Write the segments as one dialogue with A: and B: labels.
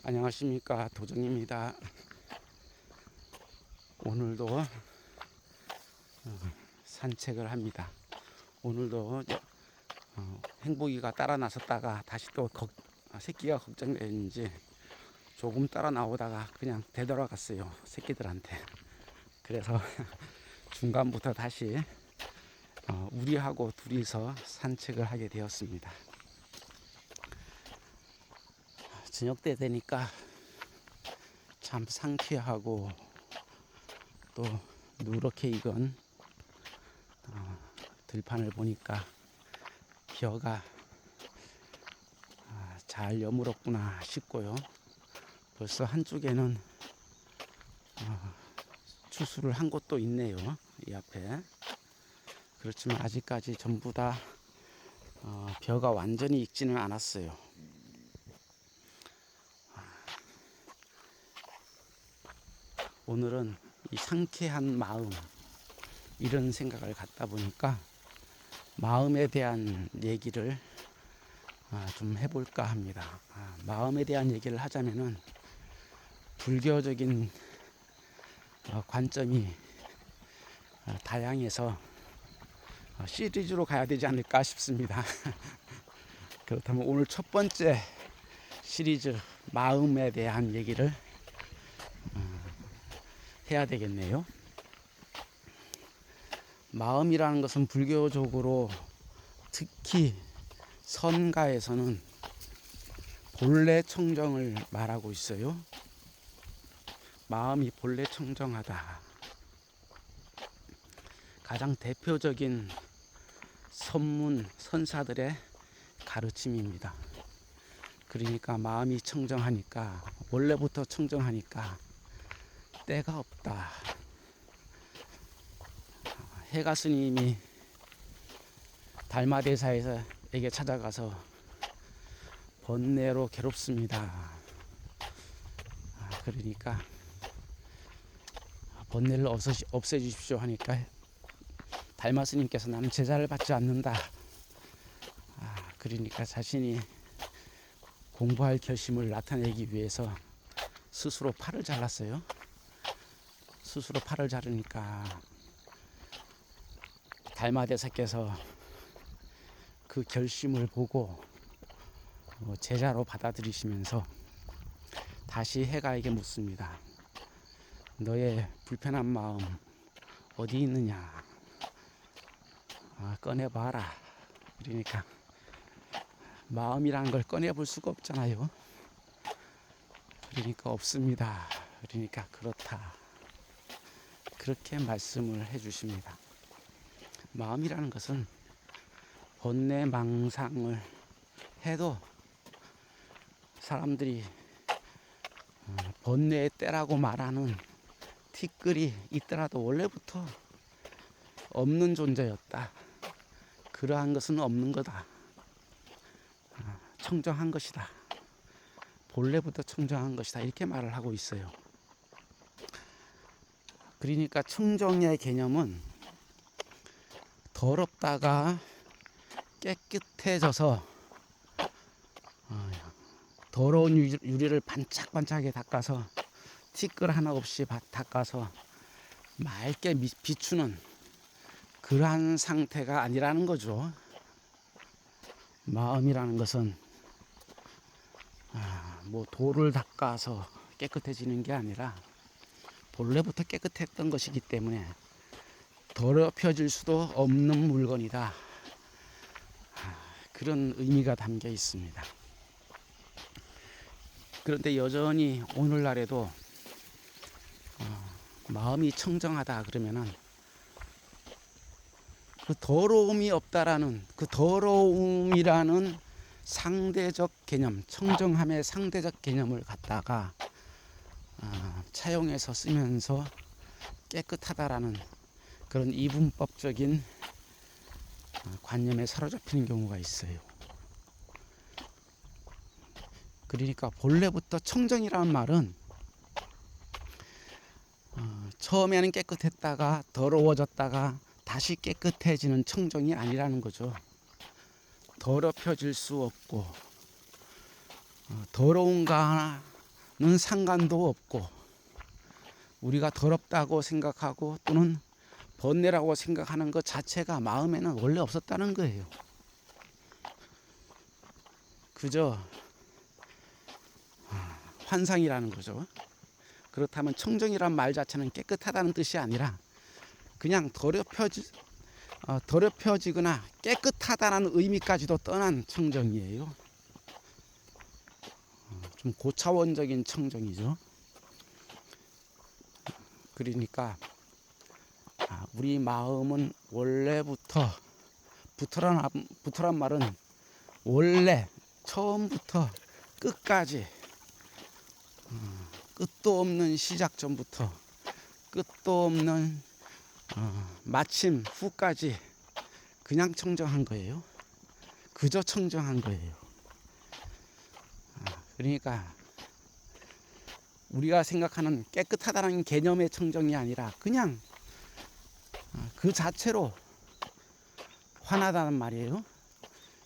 A: 안녕하십니까, 도정입니다. 오늘도 산책을 합니다. 오늘도 행복이가 따라 나섰다가 다시 또 새끼가 걱정되는지 조금 따라 나오다가 그냥 되돌아갔어요, 새끼들한테. 그래서 중간부터 다시 우리하고 둘이서 산책을 하게 되었습니다. 저녁 때 되니까 참 상쾌하고 또 누렇게 익은 들판을 보니까 벼가 잘 여물었구나 싶고요. 벌써 한쪽에는 추수를 한 곳도 있네요, 이 앞에. 그렇지만 아직까지 전부 다 벼가 완전히 익지는 않았어요. 오늘은 이 상쾌한 마음, 이런 생각을 갖다 보니까 마음에 대한 얘기를 좀 해볼까 합니다. 마음에 대한 얘기를 하자면은 불교적인 관점이 다양해서 시리즈로 가야 되지 않을까 싶습니다. 그렇다면 오늘 첫 번째 시리즈 마음에 대한 얘기를 해야 되겠네요. 마음이라는 것은 불교적으로 특히 선가에서는 본래 청정을 말하고 있어요. 마음이 본래 청정하다. 가장 대표적인 선문 선사들의 가르침입니다. 그러니까 마음이 청정하니까, 원래부터 청정하니까 때가 없다. 해가 스님이 달마대사에게 찾아가서 번뇌로 괴롭습니다. 그러니까 번뇌를 없애주십시오 하니까 달마 스님께서 나는 제자를 받지 않는다. 그러니까 자신이 공부할 결심을 나타내기 위해서 스스로 팔을 잘랐어요. 스스로 팔을 자르니까 달마대사께서 그 결심을 보고 제자로 받아들이시면서 다시 해가에게 묻습니다. 너의 불편한 마음 어디 있느냐? 꺼내봐라. 그러니까 마음이라는 걸 꺼내볼 수가 없잖아요. 그러니까 없습니다. 그러니까 그렇다. 그렇게 말씀을 해주십니다. 마음이라는 것은 번뇌 망상을 해도 사람들이 번뇌의 때라고 말하는 티끌이 있더라도 원래부터 없는 존재였다. 그러한 것은 없는 거다. 청정한 것이다. 본래부터 청정한 것이다. 이렇게 말을 하고 있어요. 그러니까 청정의 개념은 더럽다가 깨끗해져서 더러운 유리를 반짝반짝하게 닦아서 티끌 하나 없이 닦아서 맑게 비추는 그러한 상태가 아니라는 거죠. 마음이라는 것은 뭐 돌을 닦아서 깨끗해지는 게 아니라 본래부터 깨끗했던 것이기 때문에 더럽혀질 수도 없는 물건이다. 그런 의미가 담겨 있습니다. 그런데 여전히 오늘날에도 마음이 청정하다 그러면은 그 더러움이 없다라는, 그 더러움이라는 상대적 개념, 청정함의 상대적 개념을 갖다가 차용해서 쓰면서 깨끗하다라는 그런 이분법적인 관념에 사로잡히는 경우가 있어요. 그러니까 본래부터 청정이라는 말은 처음에는 깨끗했다가 더러워졌다가 다시 깨끗해지는 청정이 아니라는 거죠. 더럽혀질 수 없고 더러운 거 하나 상관도 없고, 우리가 더럽다고 생각하고 또는 번뇌라고 생각하는 것 자체가 마음에는 원래 없었다는 거예요. 그저 환상이라는 거죠. 그렇다면 청정이란 말 자체는 깨끗하다는 뜻이 아니라 그냥 더럽혀지거나 깨끗하다는 의미까지도 떠난 청정이에요. 좀 고차원적인 청정이죠. 그러니까 우리 마음은 원래부터, 부터란 말은 원래 처음부터 끝까지, 끝도 없는 시작점부터 끝도 없는 마침 후까지 그냥 청정한 거예요. 그저 청정한 거예요. 그러니까 우리가 생각하는 깨끗하다는 개념의 청정이 아니라 그냥 그 자체로 환하다는 말이에요.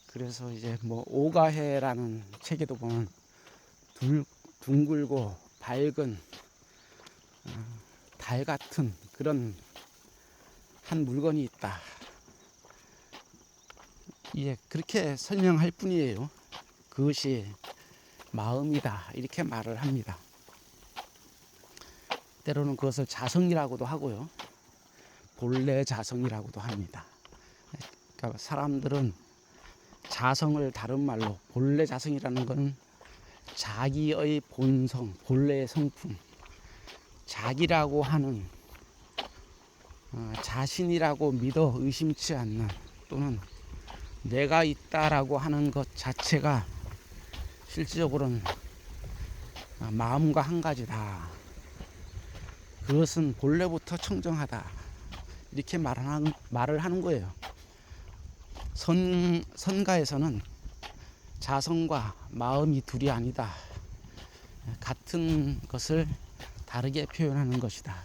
A: 그래서 이제 뭐 오가해라는 책에도 보면 둥글고 밝은 달 같은 그런 한 물건이 있다. 예, 그렇게 설명할 뿐이에요. 그것이 마음이다, 이렇게 말을 합니다. 때로는 그것을 자성이라고도 하고요, 본래 자성이라고도 합니다. 그러니까 사람들은 자성을 다른 말로, 본래 자성이라는 것은 자기의 본성, 본래의 성품, 자기라고 하는, 자신이라고 믿어 의심치 않는, 또는 내가 있다라고 하는 것 자체가 실질적으로는 마음과 한 가지다. 그것은 본래부터 청정하다, 이렇게 말을 하는 거예요. 선가에서는 자성과 마음이 둘이 아니다, 같은 것을 다르게 표현하는 것이다.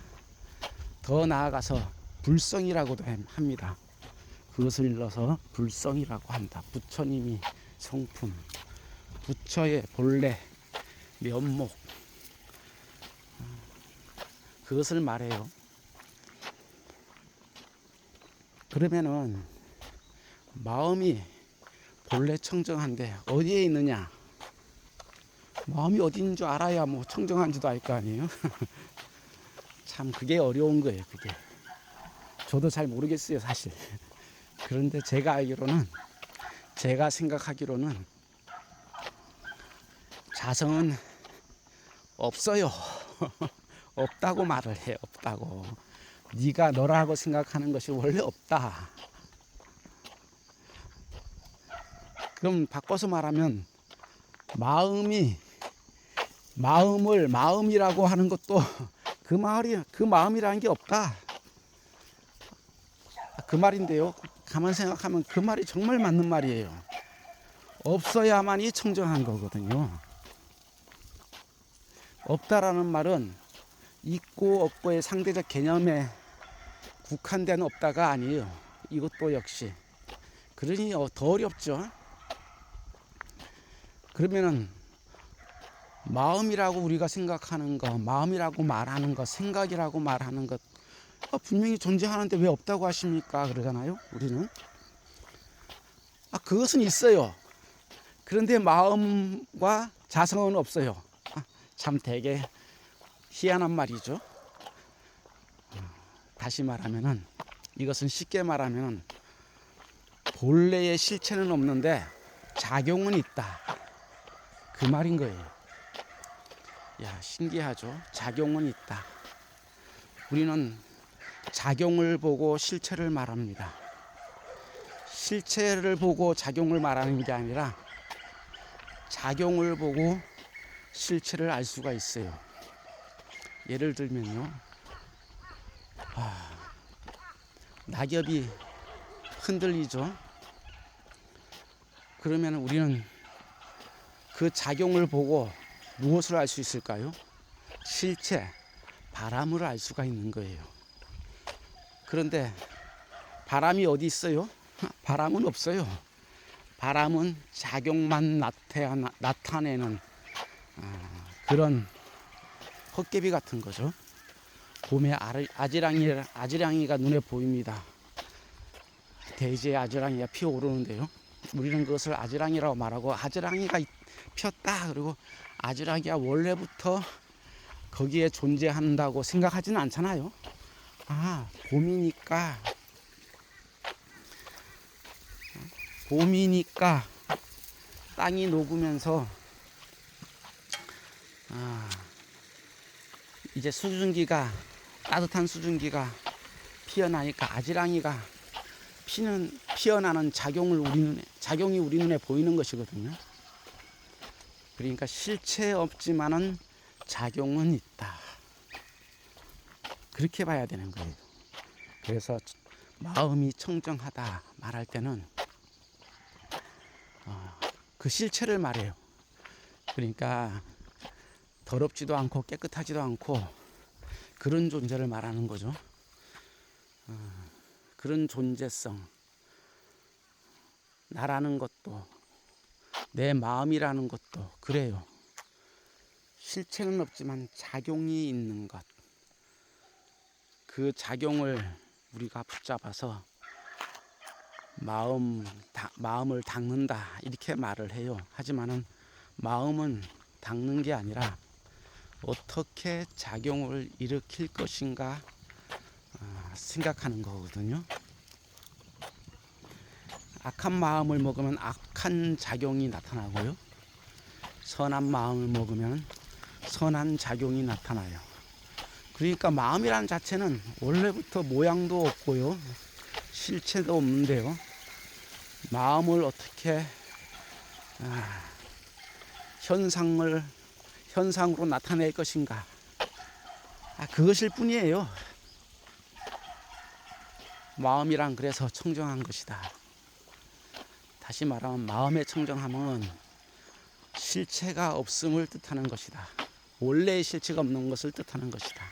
A: 더 나아가서 불성이라고도 합니다. 그것을 일러서 불성이라고 한다. 부처님이 성품, 부처의 본래 면목, 그것을 말해요. 그러면은 마음이 본래 청정한데 어디에 있느냐? 마음이 어디 있는 줄 알아야 뭐 청정한지도 알 거 아니에요. 참 그게 어려운 거예요. 그게 저도 잘 모르겠어요, 사실. 그런데 제가 생각하기로는 자성은 없어요. 없다고 말을 해. 없다고. 네가 너라고 생각하는 것이 원래 없다. 그럼 바꿔서 말하면 마음을 마음이라고 하는 것도 그 마음이라는 게 없다, 그 말인데요. 가만 생각하면 그 말이 정말 맞는 말이에요. 없어야만이 청정한 거거든요. 없다라는 말은 있고 없고의 상대적 개념에 국한된 없다가 아니에요. 이것도 역시. 그러니 더 어렵죠. 그러면은 마음이라고 우리가 생각하는 것, 마음이라고 말하는 것, 생각이라고 말하는 것 분명히 존재하는데 왜 없다고 하십니까? 그러잖아요. 우리는 그것은 있어요. 그런데 마음과 자성은 없어요. 참 되게 희한한 말이죠. 다시 말하면은, 이것은 쉽게 말하면 본래의 실체는 없는데 작용은 있다, 그 말인 거예요. 야, 신기하죠. 작용은 있다. 우리는 작용을 보고 실체를 말합니다. 실체를 보고 작용을 말하는 게 아니라 작용을 보고 실체를 알 수가 있어요. 예를 들면요, 낙엽이 흔들리죠. 그러면 우리는 그 작용을 보고 무엇을 알 수 있을까요? 실체, 바람을 알 수가 있는 거예요. 그런데 바람이 어디 있어요? 바람은 없어요. 바람은 작용만 나타내는 그런 헛개비 같은 거죠. 봄에 아지랑이가 눈에 보입니다. 대지에 아지랑이가 피어오르는데요. 우리는 그것을 아지랑이라고 말하고, 아지랑이가 피었다, 그리고 아지랑이가 원래부터 거기에 존재한다고 생각하지는 않잖아요. 봄이니까 땅이 녹으면서 이제 따뜻한 수증기가 피어나니까 아지랑이가 피어나는 작용이 우리 눈에 보이는 것이거든요. 그러니까 실체 없지만은 작용은 있다. 그렇게 봐야 되는 거예요. 그래서 마음이 청정하다 말할 때는 그 실체를 말해요. 그러니까 더럽지도 않고 깨끗하지도 않고 그런 존재를 말하는 거죠. 그런 존재성, 나라는 것도 내 마음이라는 것도 그래요. 실체는 없지만 작용이 있는 것, 그 작용을 우리가 붙잡아서 마음을 닦는다 이렇게 말을 해요. 하지만은 마음은 닦는 게 아니라 어떻게 작용을 일으킬 것인가 생각하는 거거든요. 악한 마음을 먹으면 악한 작용이 나타나고요. 선한 마음을 먹으면 선한 작용이 나타나요. 그러니까 마음이라는 자체는 원래부터 모양도 없고요. 실체도 없는데요. 마음을 어떻게 현상으로 나타낼 것인가. 그것일 뿐이에요. 마음이란 그래서 청정한 것이다. 다시 말하면 마음의 청정함은 실체가 없음을 뜻하는 것이다. 원래의 실체가 없는 것을 뜻하는 것이다.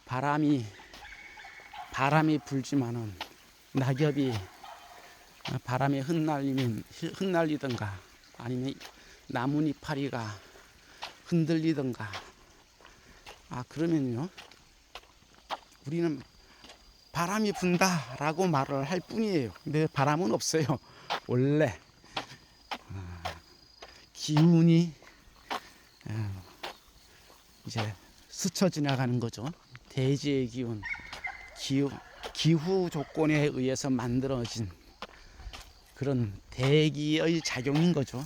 A: 바람이 불지만은 낙엽이 바람에 흩날리든가 아니면 나뭇이파리가 흔들리든가 그러면요 우리는 바람이 분다라고 말을 할 뿐이에요. 근데 바람은 없어요. 원래 기운이 이제 스쳐 지나가는 거죠. 대지의 기운, 기후 조건에 의해서 만들어진 그런 대기의 작용인 거죠.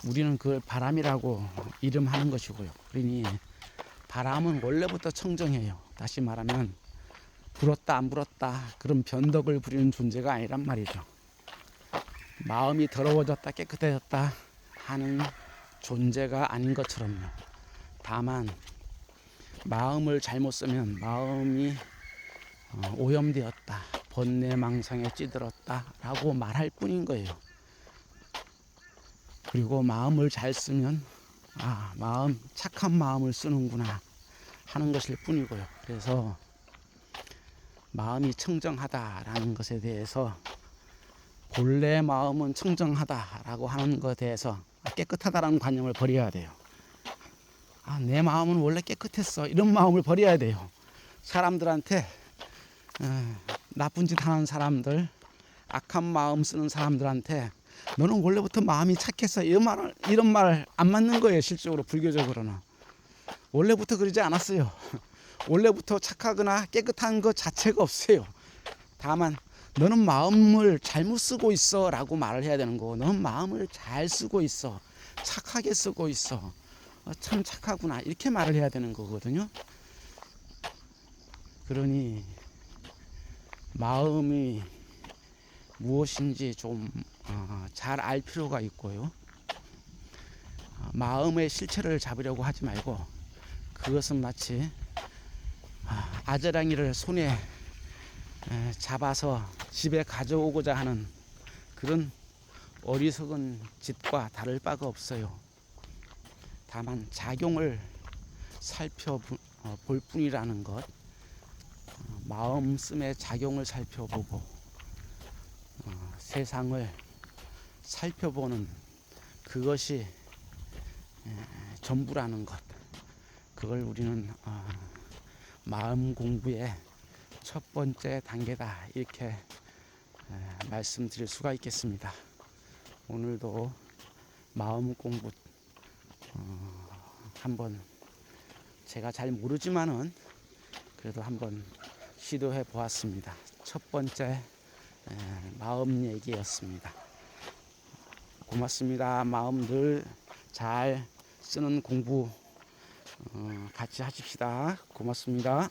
A: 우리는 그걸 바람이라고 이름하는 것이고요. 그러니 바람은 원래부터 청정해요. 다시 말하면 불었다 안 불었다 그런 변덕을 부리는 존재가 아니란 말이죠. 마음이 더러워졌다 깨끗해졌다 하는 존재가 아닌 것처럼요. 다만 마음을 잘못 쓰면 마음이 오염되었다, 번뇌망상에 찌들었다 라고 말할 뿐인 거예요. 그리고 마음을 잘 쓰면 착한 마음을 쓰는구나 하는 것일 뿐이고요. 그래서 마음이 청정하다라는 것에 대해서 본래 마음은 청정하다라고 하는 것에 대해서 깨끗하다라는 관념을 버려야 돼요. 내 마음은 원래 깨끗했어 이런 마음을 버려야 돼요. 사람들한테 나쁜 짓 하는 사람들, 악한 마음 쓰는 사람들한테 너는 원래부터 마음이 착했어 이런 말 안 맞는 거예요. 실적으로 불교적으로는 원래부터 그러지 않았어요. 원래부터 착하거나 깨끗한 것 자체가 없어요. 다만 너는 마음을 잘못 쓰고 있어 라고 말을 해야 되는 거고, 너는 마음을 잘 쓰고 있어, 착하게 쓰고 있어, 참 착하구나 이렇게 말을 해야 되는 거거든요. 그러니 마음이 무엇인지 좀 잘 알 필요가 있고요. 마음의 실체를 잡으려고 하지 말고 그것은 마치 아재랑이를 손에 잡아서 집에 가져오고자 하는 그런 어리석은 짓과 다를 바가 없어요. 다만 작용을 살펴볼 뿐이라는 것, 마음씀의 작용을 살펴보고 세상을 살펴보는 그것이 전부라는 것, 그걸 우리는 마음 공부의 첫 번째 단계다, 이렇게 말씀드릴 수가 있겠습니다. 오늘도 마음 공부 한번, 제가 잘 모르지만은 그래도 한번 시도해 보았습니다. 첫 번째 마음 얘기였습니다. 고맙습니다. 마음 늘 잘 쓰는 공부 같이 하십시다. 고맙습니다.